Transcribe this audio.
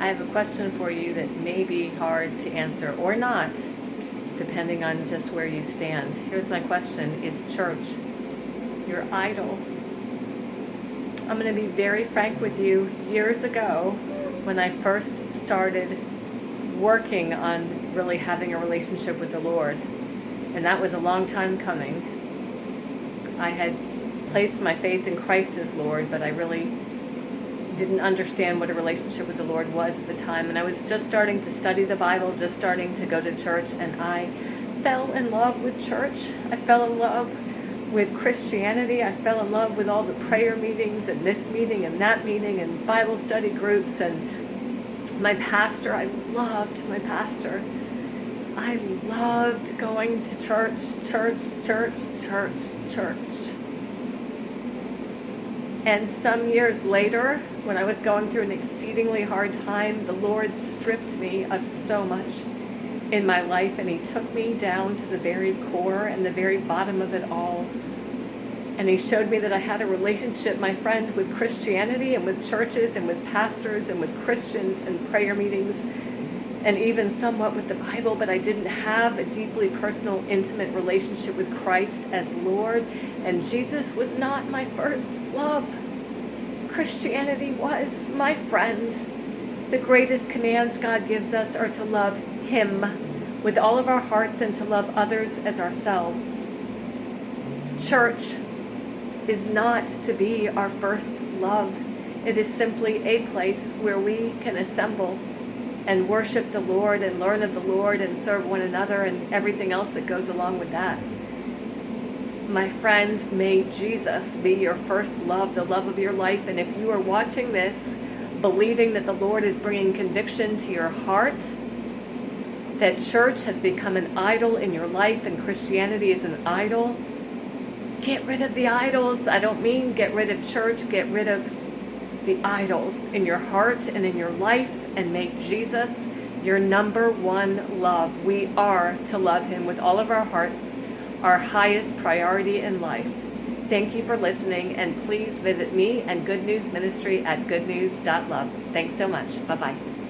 I have a question for you that may be hard to answer or not, depending on just where you stand. Here's my question. Is church your idol? I'm going to be very frank with you. Years ago, when I first started working on really having a relationship with the Lord, and that was a long time coming, I had placed my faith in Christ as Lord, but I really didn't understand what a relationship with the Lord was at the time. And I was just starting to study the Bible, just starting to go to church, and I fell in love with church. I fell in love with Christianity. I fell in love with all the prayer meetings and this meeting and that meeting and Bible study groups and my pastor. I loved my pastor. I loved going to church. And some years later, when I was going through an exceedingly hard time, the Lord stripped me of so much in my life, and He took me down to the very core and the very bottom of it all. And He showed me that I had a relationship, my friend, with Christianity and with churches and with pastors and with Christians and prayer meetings and even somewhat with the Bible, but I didn't have a deeply personal, intimate relationship with Christ as Lord. And Jesus was not my first love. Christianity was, my friend. The greatest commands God gives us are to love Him with all of our hearts and to love others as ourselves. Church is not to be our first love. It is simply a place where we can assemble and worship the Lord and learn of the Lord and serve one another and everything else that goes along with that. My friend, may Jesus be your first love, the love of your life. And if you are watching this, believing that the Lord is bringing conviction to your heart, that church has become an idol in your life and Christianity is an idol, get rid of the idols. I don't mean get rid of church, get rid of the idols in your heart and in your life, and make Jesus your number one love. We are to love Him with all of our hearts, our highest priority in life. Thank you for listening, and please visit me and Good News Ministry at goodnews.love. Thanks so much. Bye-bye.